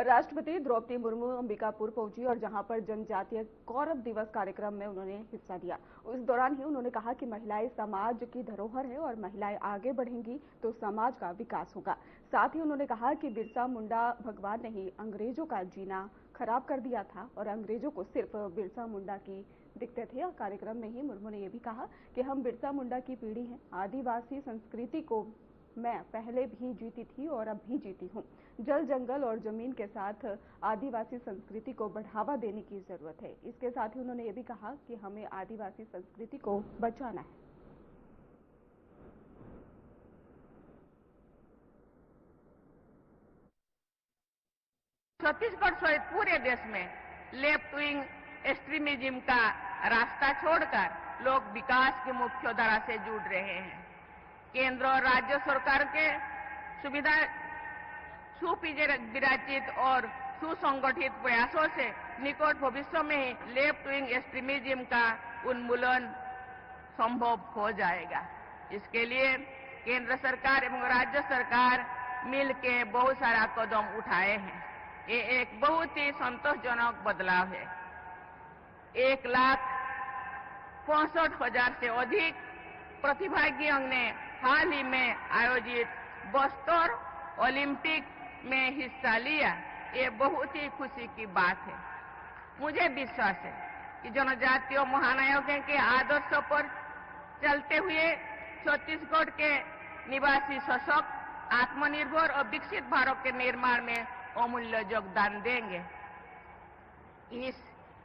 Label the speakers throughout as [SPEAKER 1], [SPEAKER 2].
[SPEAKER 1] राष्ट्रपति द्रौपदी मुर्मू अंबिकापुर पहुंची और जहां पर जनजातीय गौरव दिवस कार्यक्रम में उन्होंने हिस्सा लिया। उस दौरान ही उन्होंने कहा कि महिलाएं समाज की धरोहर है और महिलाएं आगे बढ़ेंगी तो समाज का विकास होगा। साथ ही उन्होंने कहा कि बिरसा मुंडा भगवान ने ही अंग्रेजों का जीना खराब कर दिया था और अंग्रेजों को सिर्फ बिरसा मुंडा की दिखते थे। कार्यक्रम में ही मुर्मू ने यह भी कहा कि हम बिरसा मुंडा की पीढ़ी हैं। आदिवासी संस्कृति को मैं पहले भी जीती थी और अब भी जीती हूँ। जल, जंगल और जमीन के साथ आदिवासी संस्कृति को बढ़ावा देने की जरूरत है। इसके साथ ही उन्होंने ये भी कहा कि हमें आदिवासी संस्कृति को बचाना है।
[SPEAKER 2] छत्तीसगढ़ सहित पूरे देश में लेफ्ट विंग एक्सट्रीमिज्म का रास्ता छोड़कर लोग विकास की मुख्य धारा से जुड़ रहे हैं। केंद्र और राज्य सरकार के सुविधा सुविराचित और सुसंगठित प्रयासों से निकट भविष्य में ही लेफ्ट विंग एक्सट्रीमिज्म का उन्मूलन संभव हो जाएगा। इसके लिए केंद्र सरकार एवं राज्य सरकार मिलकर बहुत सारा कदम उठाए हैं। ये एक बहुत ही संतोषजनक बदलाव है। 1,65,000 से अधिक प्रतिभागियों ने हाल ही में आयोजित बस्तर ओलंपिक में हिस्सा लिया। ये बहुत ही खुशी की बात है। मुझे विश्वास है कि जनजातीय महानायकों के आदर्शों पर चलते हुए छत्तीसगढ़ के निवासी सशक्त, आत्मनिर्भर और विकसित भारत के निर्माण में अमूल्य योगदान देंगे। इस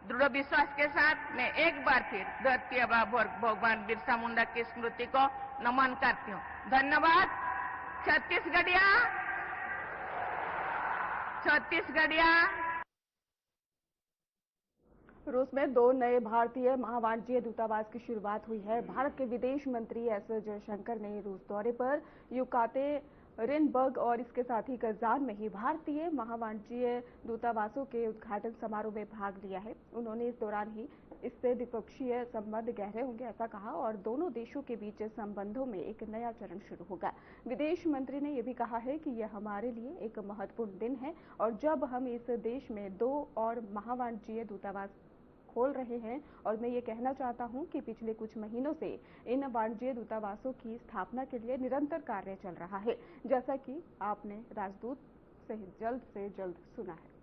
[SPEAKER 2] दृढ़ विश्वास के साथ मैं एक बार फिर धरती आबा भगवान बिरसा मुंडा की स्मृति को नमन करती हूँ। धन्यवाद। छत्तीसगढ़िया।
[SPEAKER 1] रूस में 2 नए भारतीय महावाणिज्य दूतावास की शुरुआत हुई है। भारत के विदेश मंत्री एस जयशंकर ने रूस दौरे पर युकातेरिनबर्ग और इसके साथ ही कजान में ही भारतीय महावाणिज्य दूतावासों के उद्घाटन समारोह में भाग लिया है। उन्होंने इस दौरान ही इससे द्विपक्षीय संबंध गहरे होंगे ऐसा कहा और दोनों देशों के बीच संबंधों में एक नया चरण शुरू होगा। विदेश मंत्री ने यह भी कहा है कि यह हमारे लिए एक महत्वपूर्ण दिन है और जब हम इस देश में 2 और महावाणिज्य दूतावास खोल रहे हैं और मैं ये कहना चाहता हूं कि पिछले कुछ महीनों से इन वाणिज्य दूतावासों की स्थापना के लिए निरंतर कार्य चल रहा है, जैसा कि आपने राजदूत से जल्द सुना है।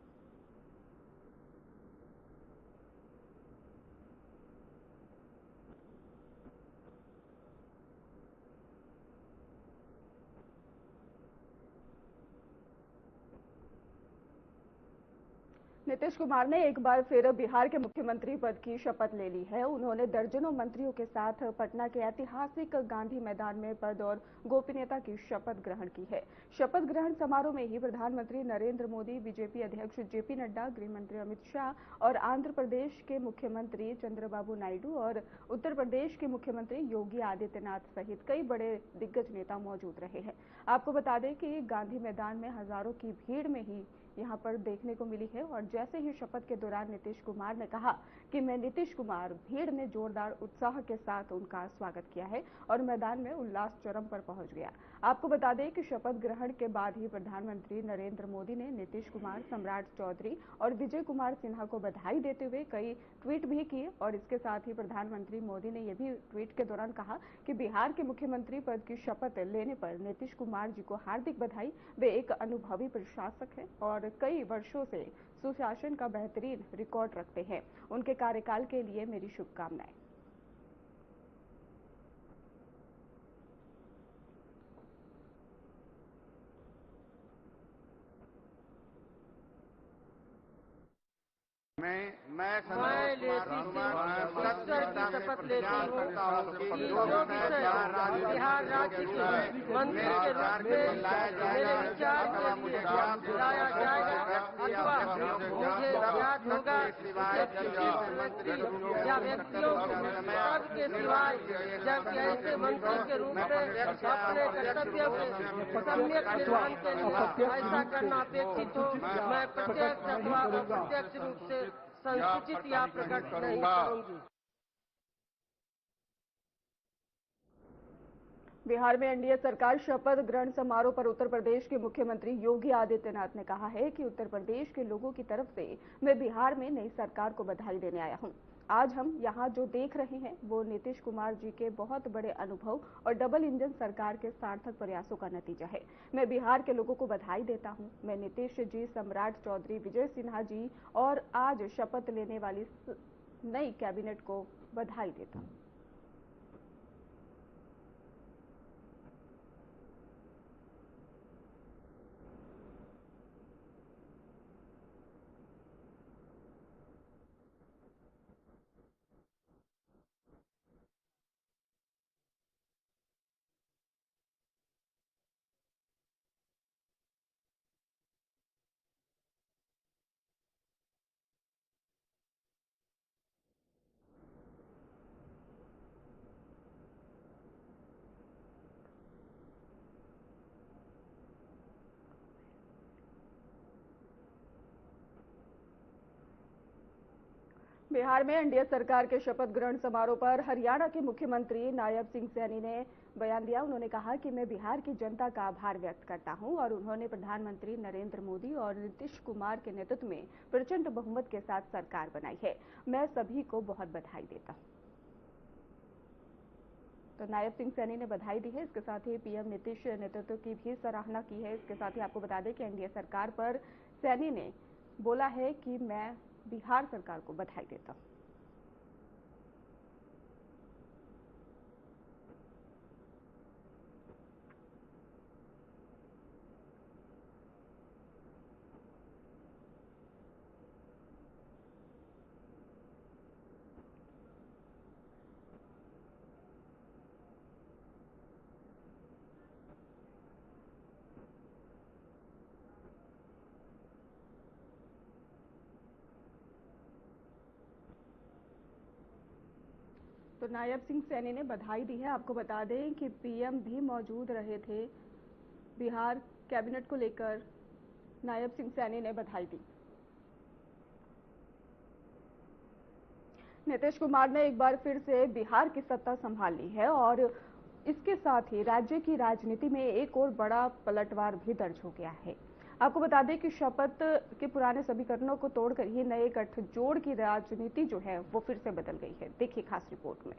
[SPEAKER 1] नीतीश कुमार ने एक बार फिर बिहार के मुख्यमंत्री पद की शपथ ले ली है। उन्होंने दर्जनों मंत्रियों के साथ पटना के ऐतिहासिक गांधी मैदान में पद और गोपनीयता की शपथ ग्रहण की है। शपथ ग्रहण समारोह में ही प्रधानमंत्री नरेंद्र मोदी, बीजेपी अध्यक्ष जेपी नड्डा, गृह मंत्री अमित शाह और आंध्र प्रदेश के मुख्यमंत्री चंद्रबाबू नायडू और उत्तर प्रदेश के मुख्यमंत्री योगी आदित्यनाथ सहित कई बड़े दिग्गज नेता मौजूद रहे हैं। आपको बता दें कि गांधी मैदान में हजारों की भीड़ में ही यहां पर देखने को मिली है और जैसे ही शपथ के दौरान नीतीश कुमार ने कहा कि मैं नीतीश कुमार, भीड़ ने जोरदार उत्साह के साथ उनका स्वागत किया है और मैदान में उल्लास चरम पर पहुंच गया। आपको बता दें कि शपथ ग्रहण के बाद ही प्रधानमंत्री नरेंद्र मोदी ने नीतीश कुमार, सम्राट चौधरी और विजय कुमार सिन्हा को बधाई देते हुए कई ट्वीट भी किए और इसके साथ ही प्रधानमंत्री मोदी ने यह भी ट्वीट के दौरान कहा कि बिहार के मुख्यमंत्री पद की शपथ लेने पर नीतीश कुमार जी को हार्दिक बधाई। वे एक अनुभवी प्रशासक हैं और कई वर्षों से सुशासन का बेहतरीन रिकॉर्ड रखते हैं। उनके कार्यकाल के लिए मेरी शुभकामनाएं।
[SPEAKER 3] मैं शपथ लेती हूँ कि जो विषय बिहार राज्य के मंत्री के रूप में मेरे विचार के लिए लाया जाएगा अथवा मुझे ज्ञात होगा मंत्री या व्यक्तियों सबके सिवाय जब ऐसे मंत्री के रूप में अपने कर्तव्यों के सम्यक निर्वहन के लिए ऐसा करना अपेक्षित हो, मैं प्रत्यक्ष अथवा अप्रत्यक्ष रूप से संसूचित या प्रकट नहीं करूंगी।
[SPEAKER 1] बिहार में एनडीए सरकार शपथ ग्रहण समारोह पर उत्तर प्रदेश के मुख्यमंत्री योगी आदित्यनाथ ने कहा है कि उत्तर प्रदेश के लोगों की तरफ से मैं बिहार में नई सरकार को बधाई देने आया हूं। आज हम यहां जो देख रहे हैं वो नीतीश कुमार जी के बहुत बड़े अनुभव और डबल इंजन सरकार के सार्थक प्रयासों का नतीजा है। मैं बिहार के लोगों को बधाई देता हूं। मैं नीतीश जी, सम्राट चौधरी, विजय सिन्हा जी और आज शपथ लेने वाली नई कैबिनेट को बधाई देता हूं। बिहार में एनडीए सरकार के शपथ ग्रहण समारोह पर हरियाणा के मुख्यमंत्री नायब सिंह सैनी ने बयान दिया। उन्होंने कहा कि मैं बिहार की जनता का आभार व्यक्त करता हूं और उन्होंने प्रधानमंत्री नरेंद्र मोदी और नीतीश कुमार के नेतृत्व में प्रचंड बहुमत के साथ सरकार बनाई है। मैं सभी को बहुत बधाई देता हूं। तो नायब सिंह सैनी ने बधाई दी है। इसके साथ ही पीएम नीतीश नेतृत्व की भी सराहना की है। इसके साथ ही आपको बता दें कि एनडीए सरकार पर सैनी ने बोला है कि मैं बिहार सरकार को बधाई देता हूं। तो नायब सिंह सैनी ने बधाई दी है। आपको बता दें कि पीएम भी मौजूद रहे थे। बिहार कैबिनेट को लेकर नायब सिंह सैनी ने बधाई दी। नीतीश कुमार ने एक बार फिर से बिहार की सत्ता संभाल ली है और इसके साथ ही राज्य की राजनीति में एक और बड़ा पलटवार भी दर्ज हो गया है। आपको बता दें कि शपथ के पुराने समीकरणों को तोड़कर ही नए गठजोड़ की राजनीति जो है वो फिर से बदल गई है। देखिए खास रिपोर्ट में।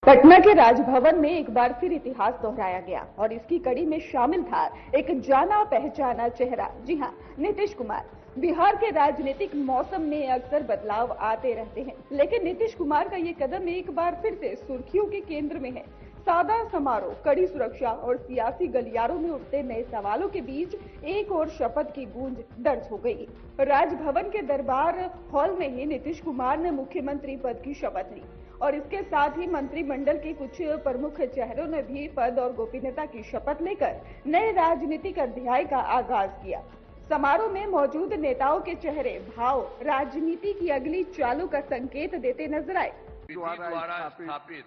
[SPEAKER 1] पटना के राजभवन में एक बार फिर इतिहास दोहराया गया और इसकी कड़ी में शामिल था एक जाना पहचाना चेहरा। जी हां, नीतीश कुमार। बिहार के राजनीतिक मौसम में अक्सर बदलाव आते रहते हैं, लेकिन नीतीश कुमार का ये कदम एक बार फिर से सुर्खियों के केंद्र में है। सादा समारोह, कड़ी सुरक्षा और सियासी गलियारों में उठते नए सवालों के बीच एक और शपथ की गूंज दर्ज हो गई। राजभवन के दरबार हॉल में ही नीतीश कुमार ने मुख्यमंत्री पद की शपथ ली और इसके साथ ही मंत्रिमंडल के कुछ प्रमुख चेहरों ने भी पद और गोपनीयता की शपथ लेकर नए राजनीतिक अध्याय का आगाज किया। समारोह में मौजूद नेताओं के चेहरे भाव राजनीति की अगली चालों का संकेत देते नजर आए।
[SPEAKER 4] द्वारा स्थापित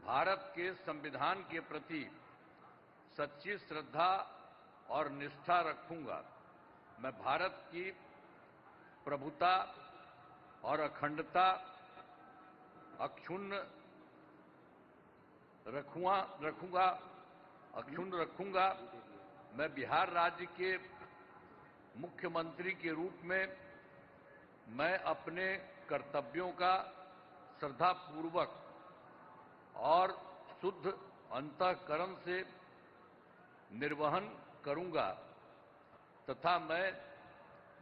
[SPEAKER 4] भारत के संविधान के प्रति सच्ची श्रद्धा और निष्ठा रखूंगा। मैं भारत की प्रभुता और अखंडता अक्षुण्ण रखूंगा। मैं बिहार राज्य के मुख्यमंत्री के रूप में मैं अपने कर्तव्यों का श्रद्धापूर्वक और शुद्ध अंतःकरण से निर्वहन करूंगा तथा मैं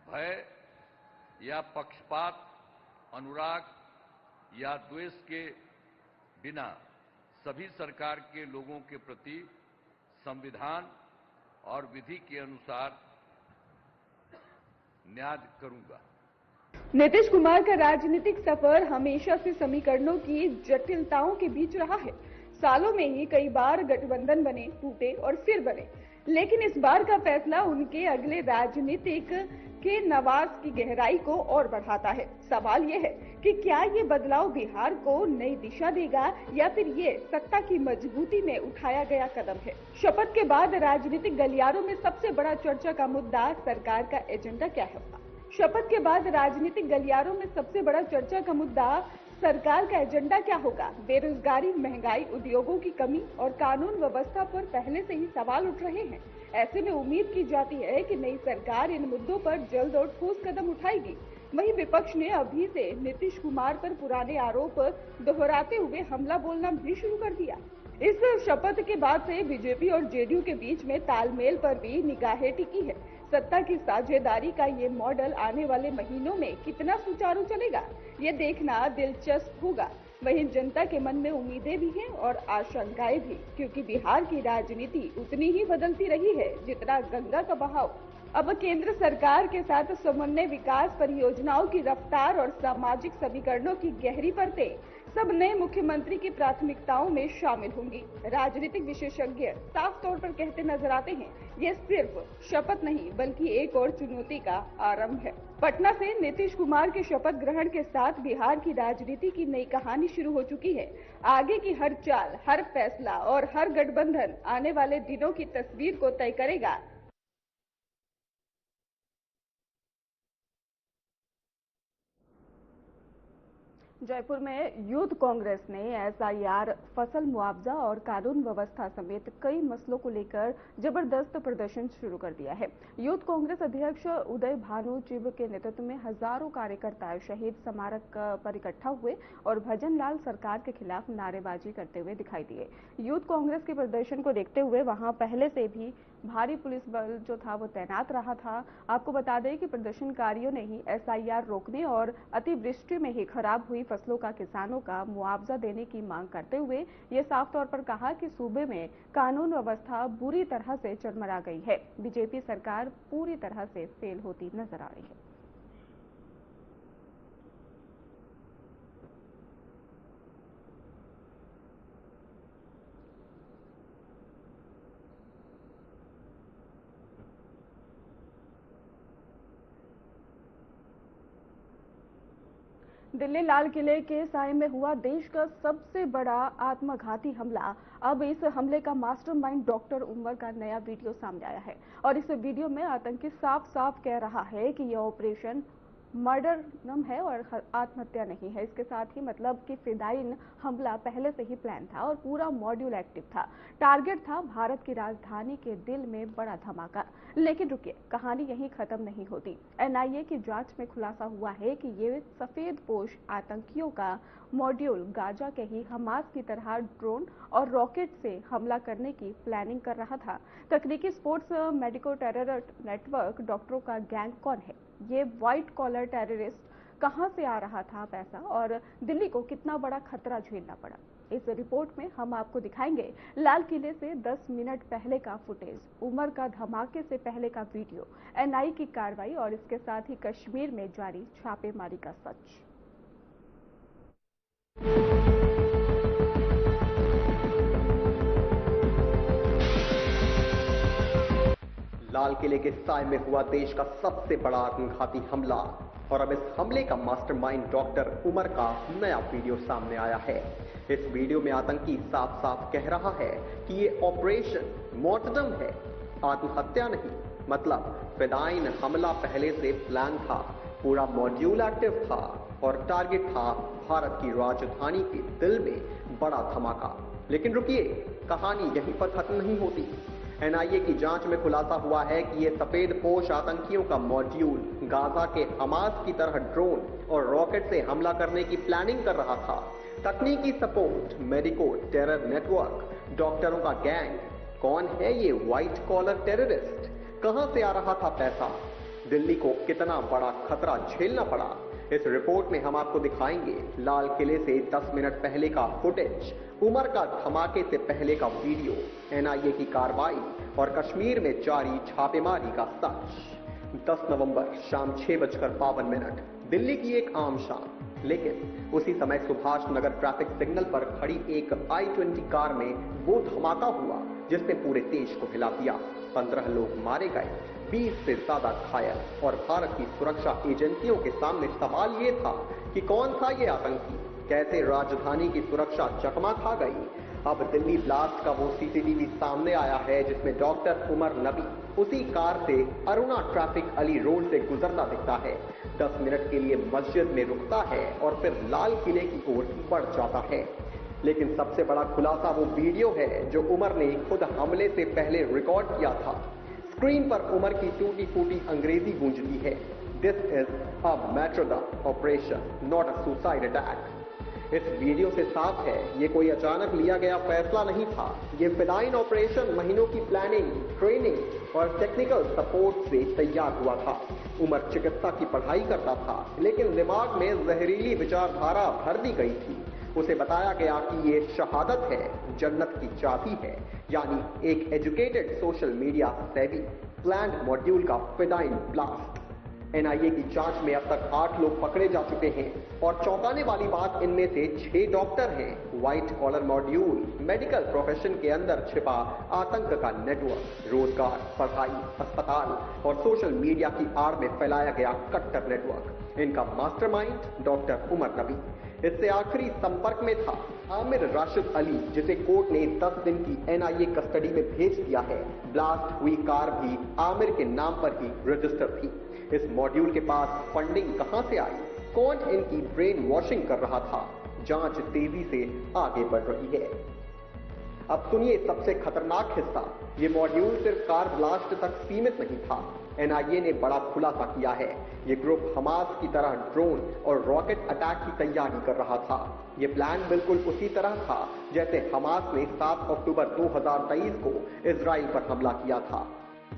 [SPEAKER 4] भय या पक्षपात, अनुराग या द्वेष के बिना सभी सरकार के लोगों के प्रति संविधान और विधि के अनुसार न्याय करूंगा।
[SPEAKER 1] नीतीश कुमार का राजनीतिक सफर हमेशा से समीकरणों की जटिलताओं के बीच रहा है। सालों में ही कई बार गठबंधन बने, टूटे और फिर बने, लेकिन इस बार का फैसला उनके अगले राजनीतिक के नवाज की गहराई को और बढ़ाता है। सवाल यह है कि क्या ये बदलाव बिहार को नई दिशा देगा या फिर ये सत्ता की मजबूती में उठाया गया कदम है। शपथ के बाद राजनीतिक गलियारों में सबसे बड़ा चर्चा का मुद्दा सरकार का एजेंडा क्या होगा। शपथ के बाद राजनीतिक गलियारों में सबसे बड़ा चर्चा का मुद्दा सरकार का एजेंडा क्या होगा? बेरोजगारी, महंगाई, उद्योगों की कमी और कानून व्यवस्था पर पहले से ही सवाल उठ रहे हैं। ऐसे में उम्मीद की जाती है कि नई सरकार इन मुद्दों पर जल्द और ठोस कदम उठाएगी। वहीं विपक्ष ने अभी से नीतीश कुमार पर पुराने आरोप दोहराते हुए हमला बोलना भी शुरू कर दिया। इस शपथ के बाद से बीजेपी और जेडीयू के बीच में तालमेल पर भी निगाहें टिकी है। सत्ता की साझेदारी का ये मॉडल आने वाले महीनों में कितना सुचारू चलेगा, ये देखना दिलचस्प होगा। वहीं जनता के मन में उम्मीदें भी हैं और आशंकाएं भी, क्योंकि बिहार की राजनीति उतनी ही बदलती रही है जितना गंगा का बहाव। अब केंद्र सरकार के साथ समन्वय, विकास परियोजनाओं की रफ्तार और सामाजिक समीकरणों की गहरी परतें सब नए मुख्यमंत्री की प्राथमिकताओं में शामिल होंगी। राजनीतिक विशेषज्ञ साफ तौर पर कहते नजर आते हैं, ये सिर्फ शपथ नहीं बल्कि एक और चुनौती का आरंभ है। पटना से नीतीश कुमार के शपथ ग्रहण के साथ बिहार की राजनीति की नई कहानी शुरू हो चुकी है। आगे की हर चाल, हर फैसला और हर गठबंधन आने वाले दिनों की तस्वीर को तय करेगा। जयपुर में यूथ कांग्रेस ने एसआईआर, फसल मुआवजा और कानून व्यवस्था समेत कई मसलों को लेकर जबरदस्त प्रदर्शन शुरू कर दिया है। यूथ कांग्रेस अध्यक्ष उदय भानु चिब के नेतृत्व में हजारों कार्यकर्ता शहीद स्मारक पर इकट्ठा हुए और भजन लाल सरकार के खिलाफ नारेबाजी करते हुए दिखाई दिए। यूथ कांग्रेस के प्रदर्शन को देखते हुए वहां पहले से भी भारी पुलिस बल जो था वो तैनात रहा था। आपको बता दें कि प्रदर्शनकारियों ने ही एसआईआर रोकने और अतिवृष्टि में ही खराब हुई फसलों का किसानों का मुआवजा देने की मांग करते हुए ये साफ तौर पर कहा कि सूबे में कानून व्यवस्था बुरी तरह से चरमरा गई है। बीजेपी सरकार पूरी तरह से फेल होती नजर आ रही है। दिल्ली लाल किले के साए में हुआ देश का सबसे बड़ा आत्मघाती हमला। अब इस हमले का मास्टरमाइंड डॉक्टर उमर का नया वीडियो सामने आया है और इस वीडियो में आतंकी साफ साफ कह रहा है कि यह ऑपरेशन मर्डर नम है और आत्महत्या नहीं है। इसके साथ ही मतलब कि फिदायीन हमला पहले से ही प्लान था और पूरा मॉड्यूल एक्टिव था। टारगेट था भारत की राजधानी के दिल में बड़ा धमाका। लेकिन रुकिए, कहानी यहीं खत्म नहीं होती। एनआईए की जांच में खुलासा हुआ है कि ये सफेदपोश आतंकियों का मॉड्यूल गाजा के ही हमास की तरह ड्रोन और रॉकेट से हमला करने की प्लानिंग कर रहा था। तकनीकी स्पोर्ट्स मेडिको टेरर नेटवर्क डॉक्टरों का गैंग कौन है, ये व्हाइट कॉलर टेररिस्ट कहां से आ रहा था पैसा और दिल्ली को कितना बड़ा खतरा झेलना पड़ा, इस रिपोर्ट में हम आपको दिखाएंगे। लाल किले से 10 मिनट पहले का फुटेज, उमर का धमाके से पहले का वीडियो, एनआईए की कार्रवाई और इसके साथ ही कश्मीर में जारी छापेमारी का सच।
[SPEAKER 5] लाल किले के साए में हुआ देश का सबसे बड़ा आत्मघाती हमला और अब इस हमले का मास्टरमाइंड डॉक्टर उमर का नया वीडियो सामने आया है। इस वीडियो में आतंकी साफ साफ कह रहा है कि ये ऑपरेशन मॉर्टरडम है, आत्महत्या नहीं। मतलब फिदायीन हमला पहले से प्लान था, पूरा मॉड्यूल एक्टिव था और टारगेट था भारत की राजधानी के दिल में बड़ा धमाका। लेकिन रुकिए, कहानी यहीं पर खत्म नहीं होती। एनआईए की जांच में खुलासा हुआ है कि ये सफेदपोश आतंकियों का मॉड्यूल गाजा के हमास की तरह ड्रोन और रॉकेट से हमला करने की प्लानिंग कर रहा था। तकनीकी सपोर्ट, मेडिको टेरर नेटवर्क, डॉक्टरों का गैंग, कौन है ये व्हाइट कॉलर टेररिस्ट, कहां से आ रहा था पैसा, दिल्ली को कितना बड़ा खतरा झेलना पड़ा, इस रिपोर्ट में हम आपको दिखाएंगे। लाल किले से 10 मिनट पहले का फुटेज, उमर का धमाके से पहले का वीडियो, एनआईए की कार्रवाई और कश्मीर में जारी छापेमारी का सच। 10 नवंबर शाम 6:52 दिल्ली की एक आम शाम, लेकिन उसी समय सुभाष नगर ट्रैफिक सिग्नल पर खड़ी एक I-20 कार में वो धमाका हुआ जिसने पूरे देश को हिला दिया। 15 लोग मारे गए, 20 से ज्यादा घायल और भारत की सुरक्षा एजेंसियों के सामने सवाल ये था कि कौन था ये आतंकी, कैसे राजधानी की सुरक्षा चकमा खा गई। अब दिल्ली ब्लास्ट का वो सीसीटीवी सामने आया है जिसमें डॉक्टर उमर नबी उसी कार से अरुणा ट्रैफिक अली रोड से गुजरता दिखता है। 10 मिनट के लिए मस्जिद में रुकता है और फिर लाल किले की ओर बढ़ जाता है। लेकिन सबसे बड़ा खुलासा वो वीडियो है जो उमर ने खुद हमले से पहले रिकॉर्ड किया था। स्क्रीन पर उमर की टूटी फूटी अंग्रेजी गूंजती है। दिस इज अ मैट्रोडम operation, not a suicide attack. इस वीडियो से साफ है ये कोई अचानक लिया गया फैसला नहीं था। ये फिदाइन ऑपरेशन महीनों की प्लानिंग, ट्रेनिंग और टेक्निकल सपोर्ट से तैयार हुआ था। उमर चिकित्सा की पढ़ाई करता था, लेकिन दिमाग में जहरीली विचारधारा भर दी गई थी। उसे बताया गया कि ये शहादत है, जन्नत की चाबी है, यानी एक एजुकेटेड सोशल मीडिया सेवी प्लान्ड मॉड्यूल का फिदाइन ब्लास्ट। एनआईए की जांच में अब तक 8 लोग पकड़े जा चुके हैं और चौंकाने वाली बात इनमें से 6 डॉक्टर हैं। White collar module, medical profession के अंदर छिपा आतंक का नेटवर्क, रोजगार, पढ़ाई, अस्पताल और सोशल मीडिया की आड़ में फैलाया गया कट्टर नेटवर्क। इनका मास्टरमाइंड डॉक्टर उमर नबी। इससे आखिरी संपर्क में था आमिर राशिद अली, जिसे कोर्ट ने 10 दिन की एनआईए कस्टडी में भेज दिया है। ब्लास्ट हुई कार भी आमिर के नाम पर ही रजिस्टर थी। इस मॉड्यूल के पास फंडिंग कहां से आई, कौन इनकी ब्रेन वॉशिंग कर रहा था, जांच तेजी से आगे बढ़ रही है। अब सुनिए सबसे खतरनाक हिस्सा। ये मॉड्यूल सिर्फ कार ब्लास्ट तक सीमित नहीं था। एनआईए ने बड़ा खुलासा किया है। ये ग्रुप हमास की तरह ड्रोन और रॉकेट अटैक की तैयारी कर रहा था। ये प्लान बिल्कुल उसी तरह था जैसे हमास ने 7 अक्टूबर 2023 को इजराइल पर हमला किया था।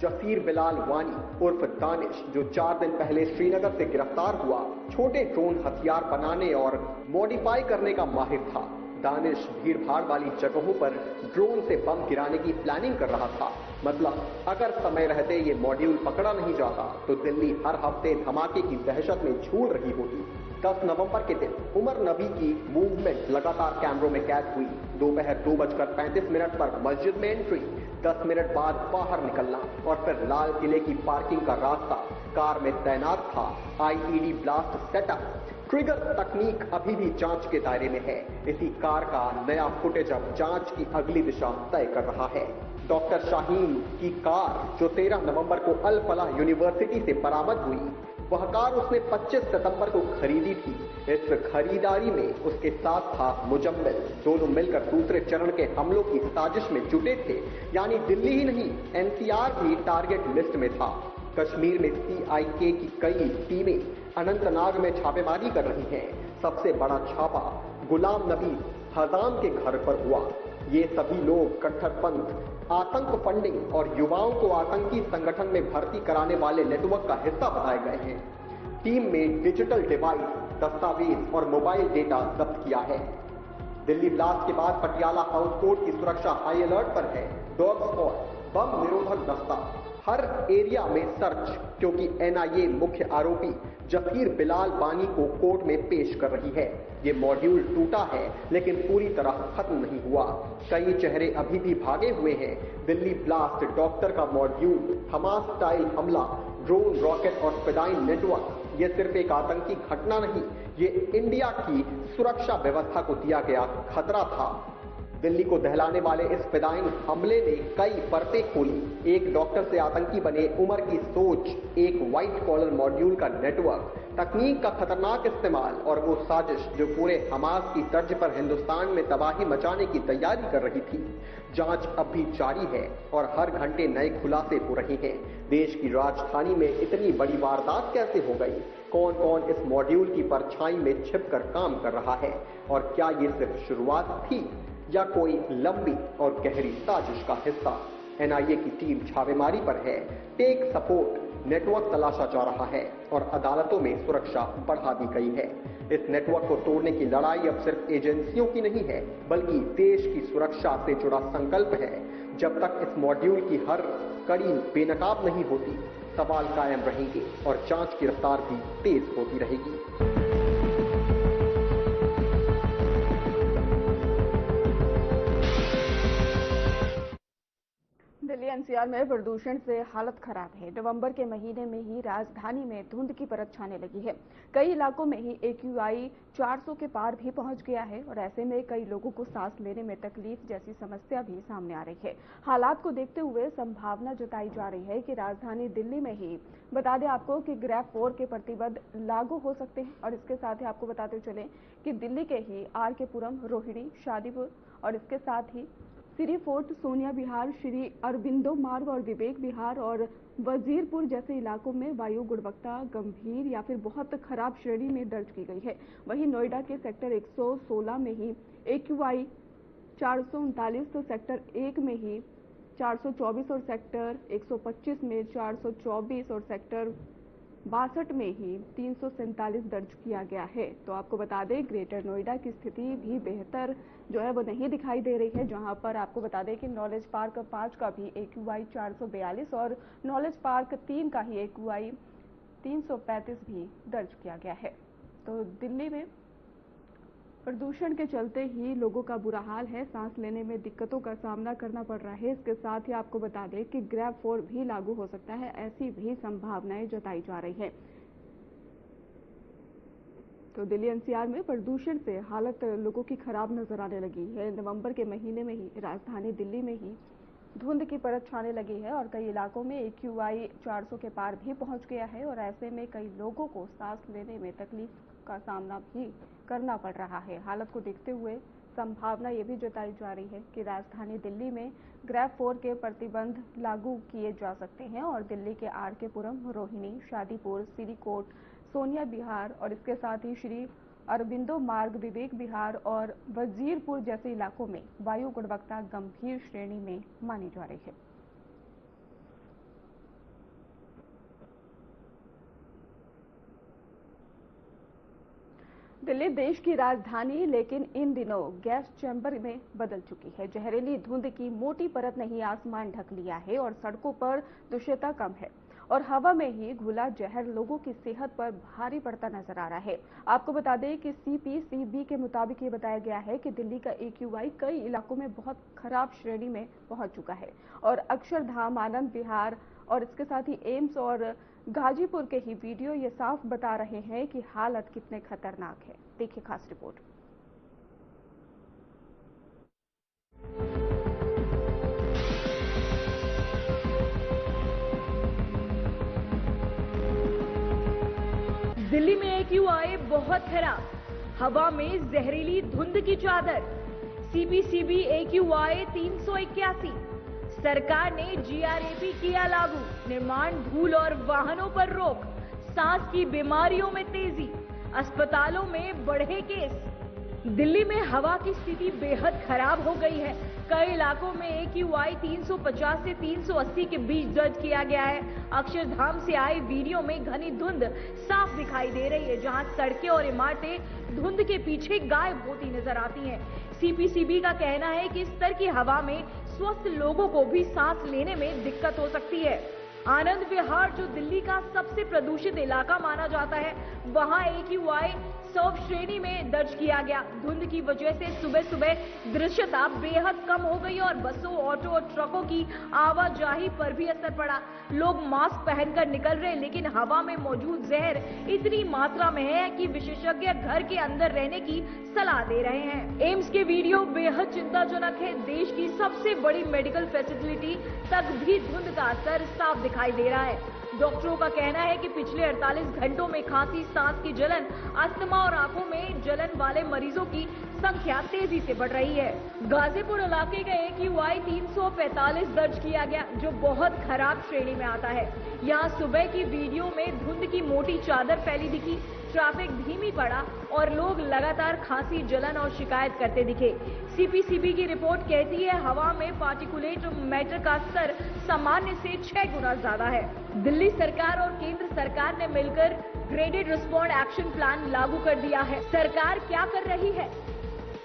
[SPEAKER 5] जसीर बिलाल वानी उर्फ दानिश, जो 4 दिन पहले श्रीनगर से गिरफ्तार हुआ, छोटे ड्रोन हथियार बनाने और मॉडिफाई करने का माहिर था। दानिश भीड़ भाड़ वाली जगहों पर ड्रोन से बम गिराने की प्लानिंग कर रहा था। मतलब अगर समय रहते ये मॉड्यूल पकड़ा नहीं जाता तो दिल्ली हर हफ्ते धमाके की दहशत में झूल रही होती। 10 नवंबर के दिन उमर नबी की मूवमेंट लगातार कैमरों में कैद हुई। दोपहर 2:35 पर मस्जिद में एंट्री, 10 मिनट बाद बाहर निकलना और फिर लाल किले की पार्किंग का रास्ता। कार में तैनात था आईईडी ब्लास्ट सेटअप। ट्रिगर तकनीक अभी भी जांच के दायरे में है। इसी कार का नया फुटेज अब जांच की अगली दिशा तय कर रहा है। डॉक्टर शाहीन की कार जो 13 नवंबर को अल फलाह यूनिवर्सिटी से बरामद हुई, वह कार उसने 25 सितंबर को खरीदी थी। इस खरीदारी में उसके साथ था मुजम्मिल। दोनों मिलकर दूसरे चरण के हमलों की साजिश में जुटे थे। यानी दिल्ली ही नहीं, एनसीआर भी टारगेट लिस्ट में था। कश्मीर में सीआईके की कई टीमें अनंतनाग में छापेमारी कर रही हैं। सबसे बड़ा छापा गुलाम नबी हजाम के घर पर हुआ। ये सभी लोग कट्टरपंथ, आतंक फंडिंग और युवाओं को आतंकी संगठन में भर्ती कराने वाले नेटवर्क का हिस्सा बताए गए हैं। टीम में डिजिटल डिवाइस, दस्तावेज और मोबाइल डेटा जब्त किया है। दिल्ली ब्लास्ट के बाद पटियाला हाउस कोर्ट की सुरक्षा हाई अलर्ट पर है। डॉग स्क्वाड, बम निरोधक दस्ता, हर एरिया में सर्च, क्योंकि एनआईए मुख्य आरोपी जसीर बिलाल वानी को कोर्ट में पेश कर रही है। ये मॉड्यूल टूटा है लेकिन पूरी तरह खत्म नहीं हुआ। कई चेहरे अभी भी भागे हुए हैं। दिल्ली ब्लास्ट, डॉक्टर का मॉड्यूल, हमास स्टाइल हमला, ड्रोन, रॉकेट और फिदाइन नेटवर्क, ये सिर्फ एक आतंकी घटना नहीं, ये इंडिया की सुरक्षा व्यवस्था को दिया गया खतरा था। दिल्ली को दहलाने वाले इस फिदाइन हमले ने कई परतें खोली। एक डॉक्टर से आतंकी बने उमर की सोच, एक व्हाइट कॉलर मॉड्यूल का नेटवर्क, तकनीक का खतरनाक इस्तेमाल और वो साजिश जो पूरे हमास की तर्ज पर हिंदुस्तान में तबाही मचाने की तैयारी कर रही थी। जांच अब भी जारी है और हर घंटे नए खुलासे हो रहे हैं। देश की राजधानी में इतनी बड़ी वारदात कैसे हो गई? कौन कौन इस मॉड्यूल की परछाई में छिपकर काम कर रहा है? और क्या ये सिर्फ शुरुआत थी या कोई लंबी और गहरी साजिश का हिस्सा? एनआईए की टीम छापेमारी पर है। टेक सपोर्ट नेटवर्क तलाशा जा रहा है और अदालतों में सुरक्षा बढ़ा दी गई है। इस नेटवर्क को तोड़ने की लड़ाई अब सिर्फ एजेंसियों की नहीं है, बल्कि देश की सुरक्षा से जुड़ा संकल्प है। जब तक इस मॉड्यूल की हर कड़ी बेनकाब नहीं होती, सवाल कायम रहेंगे और जांच की रफ्तार भी तेज होती रहेगी।
[SPEAKER 1] दिल्ली एनसीआर में प्रदूषण से हालत खराब है। नवंबर के महीने में ही राजधानी में धुंध की परत छाने लगी है। कई इलाकों में ही AQI 400 के पार भी पहुंच गया है और ऐसे में कई लोगों को सांस लेने में तकलीफ जैसी समस्या भी सामने आ रही है। हालात को देखते हुए संभावना जताई जा रही है कि राजधानी दिल्ली में ही, बता दें आपको कि ग्रैब 4 के प्रतिबंध लागू हो सकते हैं। और इसके साथ ही आपको बताते चले कि दिल्ली के ही RK पुरम, रोहिणी, शादीपुर और इसके साथ ही सिरी फोर्ट, सोनिया विहार, श्री अरबिंदो मार्ग और विवेक विहार और वजीरपुर जैसे इलाकों में वायु गुणवत्ता गंभीर या फिर बहुत खराब श्रेणी में दर्ज की गई है। वहीं नोएडा के सेक्टर 116 में ही AQI 439, तो सेक्टर 1 में ही 424 और सेक्टर 125 में 424 और सेक्टर 62 में ही 347 दर्ज किया गया है। तो आपको बता दें ग्रेटर नोएडा की स्थिति भी बेहतर जो है वो नहीं दिखाई दे रही है, जहां पर आपको बता दें कि नॉलेज पार्क 5 का भी AQI 442 और नॉलेज पार्क 3 का ही AQI 335 भी दर्ज किया गया है। तो दिल्ली में प्रदूषण के चलते ही लोगों का बुरा हाल है, सांस लेने में दिक्कतों का सामना करना पड़ रहा है। इसके साथ ही आपको बता दें कि ग्रैब 4 भी लागू हो सकता है, ऐसी भी संभावनाएं जताई जा रही है। तो दिल्ली NCR में प्रदूषण से हालत लोगों की खराब नजर आने लगी है। नवंबर के महीने में ही राजधानी दिल्ली में ही धुंध की परत छाने लगी है और कई इलाकों में AQI 400 के पार भी पहुंच गया है और ऐसे में कई लोगों को सांस लेने में तकलीफ का सामना भी करना पड़ रहा है। हालत को देखते हुए संभावना ये भी जताई जा रही है कि राजधानी दिल्ली में ग्रैब 4 के प्रतिबंध लागू किए जा सकते हैं और दिल्ली के RK पुरम, रोहिणी, शादीपुर, सिरीकोट, सोनिया विहार और इसके साथ ही श्री अरबिंदो मार्ग, विवेक विहार और वजीरपुर जैसे इलाकों में वायु गुणवत्ता गंभीर श्रेणी में मानी जा रही है। दिल्ली देश की राजधानी लेकिन इन दिनों गैस चैम्बर में बदल चुकी है। जहरीली धुंध की मोटी परत ने ही आसमान ढक लिया है और सड़कों पर दृश्यता कम है और हवा में ही घुला जहर लोगों की सेहत पर भारी पड़ता नजर आ रहा है। आपको बता दें कि CPCB के मुताबिक ये बताया गया है कि दिल्ली का AQI कई इलाकों में बहुत खराब श्रेणी में पहुंच चुका है और अक्षरधाम, आनंद विहार और इसके साथ ही एम्स और गाजीपुर के ही वीडियो ये साफ बता रहे हैं कि हालत कितने खतरनाक है। देखिए खास रिपोर्ट।
[SPEAKER 6] दिल्ली में AQI बहुत खराब, हवा में जहरीली धुंध की चादर। CPCB AQI 381। सरकार ने GRAP किया लागू, निर्माण, धूल और वाहनों पर रोक। सांस की बीमारियों में तेजी, अस्पतालों में बढ़े केस। दिल्ली में हवा की स्थिति बेहद खराब हो गई है। कई इलाकों में AQI 350 से 380 के बीच दर्ज किया गया है। अक्षरधाम से आई वीडियो में घनी धुंध साफ दिखाई दे रही है, जहां सड़कें और इमारतें धुंध के पीछे गायब होती नजर आती हैं। CPCB का कहना है कि इस तरह की हवा में स्वस्थ लोगों को भी सांस लेने में दिक्कत हो सकती है। आनंद विहार, जो दिल्ली का सबसे प्रदूषित इलाका माना जाता है, वहां AQI 100 श्रेणी में दर्ज किया गया। धुंध की वजह से सुबह सुबह दृश्यता बेहद कम हो गई और बसों, ऑटो और ट्रकों की आवाजाही पर भी असर पड़ा। लोग मास्क पहनकर निकल रहे, लेकिन हवा में मौजूद जहर इतनी मात्रा में है कि विशेषज्ञ घर के अंदर रहने की सलाह दे रहे हैं। एम्स के वीडियो बेहद चिंताजनक है। देश की सबसे बड़ी मेडिकल फैसिलिटी तक भी धुंध का असर साफ दिखाई दे रहा है। डॉक्टरों का कहना है कि पिछले 48 घंटों में खांसी, सांस की जलन, अस्थमा और आंखों में जलन वाले मरीजों की संख्या तेजी से बढ़ रही है। गाजीपुर इलाके का AQI 345 दर्ज किया गया, जो बहुत खराब श्रेणी में आता है। यहाँ सुबह की वीडियो में धुंध की मोटी चादर फैली दिखी, ट्रैफिक धीमी पड़ा और लोग लगातार खांसी, जलन और शिकायत करते दिखे। CPCB की रिपोर्ट कहती है हवा में पार्टिकुलेट मैटर का स्तर सामान्य से 6 गुना ज्यादा है। दिल्ली सरकार और केंद्र सरकार ने मिलकर ग्रेडेड रिस्पॉन्ड एक्शन प्लान लागू कर दिया है। सरकार क्या कर रही है?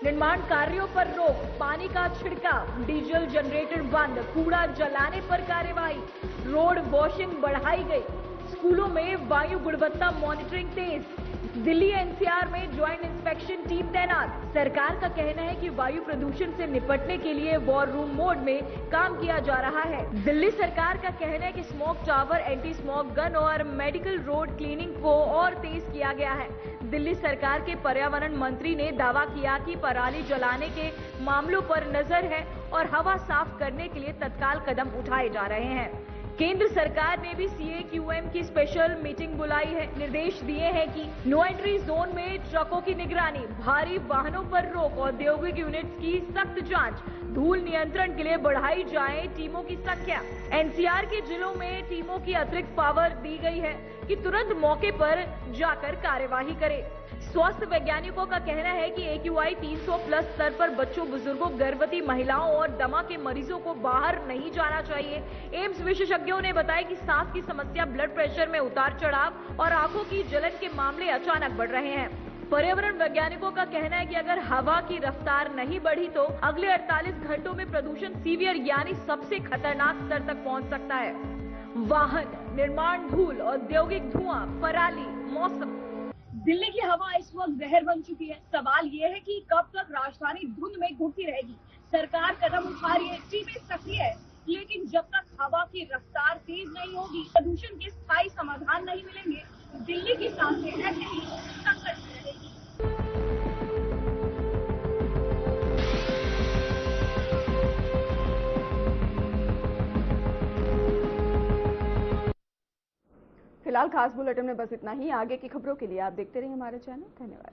[SPEAKER 6] निर्माण कार्यों पर रोक, पानी का छिड़काव, डीजल जनरेटर बंद, कूड़ा जलाने पर कार्रवाई, रोड वॉशिंग बढ़ाई गई, स्कूलों में वायु गुणवत्ता मॉनिटरिंग तेज, दिल्ली एनसीआर में ज्वाइंट इंस्पेक्शन टीम तैनात। सरकार का कहना है कि वायु प्रदूषण से निपटने के लिए वॉर रूम मोड में काम किया जा रहा है। दिल्ली सरकार का कहना है कि smoke tower, anti smoke gun और मेडिकल रोड क्लीनिंग को और तेज किया गया है। दिल्ली सरकार के पर्यावरण मंत्री ने दावा किया कि पराली जलाने के मामलों पर नजर है और हवा साफ करने के लिए तत्काल कदम उठाए जा रहे हैं। केंद्र सरकार ने भी CAQM की स्पेशल मीटिंग बुलाई है। निर्देश दिए हैं कि नो एंट्री जोन में ट्रकों की निगरानी, भारी वाहनों पर रोक, औद्योगिक यूनिट्स की सख्त जांच, धूल नियंत्रण के लिए बढ़ाई जाए टीमों की संख्या। NCR के जिलों में टीमों की अतिरिक्त पावर दी गई है कि तुरंत मौके पर जाकर कार्यवाही करे। स्वास्थ्य वैज्ञानिकों का कहना है कि AQI 300 प्लस स्तर पर बच्चों, बुजुर्गों, गर्भवती महिलाओं और दमा के मरीजों को बाहर नहीं जाना चाहिए। एम्स विशेषज्ञों ने बताया कि सांस की समस्या, ब्लड प्रेशर में उतार चढ़ाव और आंखों की जलन के मामले अचानक बढ़ रहे हैं। पर्यावरण वैज्ञानिकों का कहना है कि अगर हवा की रफ्तार नहीं बढ़ी तो अगले 48 घंटों में प्रदूषण सीवियर यानी सबसे खतरनाक स्तर तक पहुंच सकता है। वाहन, निर्माण धूल, औद्योगिक धुआं, पराली, मौसम। दिल्ली की हवा इस वक्त जहर बन चुकी है। सवाल ये है कि कब तक राजधानी धुंध में घुटती रहेगी। सरकार कदम उठा रही है, टीमें सक्रिय है, लेकिन जब तक हवा की रफ्तार तेज नहीं होगी, प्रदूषण के स्थायी समाधान नहीं मिलेंगे, दिल्ली की सांसें ऐसे ही संकट में रहेगी।
[SPEAKER 1] फिलहाल खास बुलेटिन में बस इतना ही। आगे की खबरों के लिए आप देखते रहिए हमारे चैनल। धन्यवाद।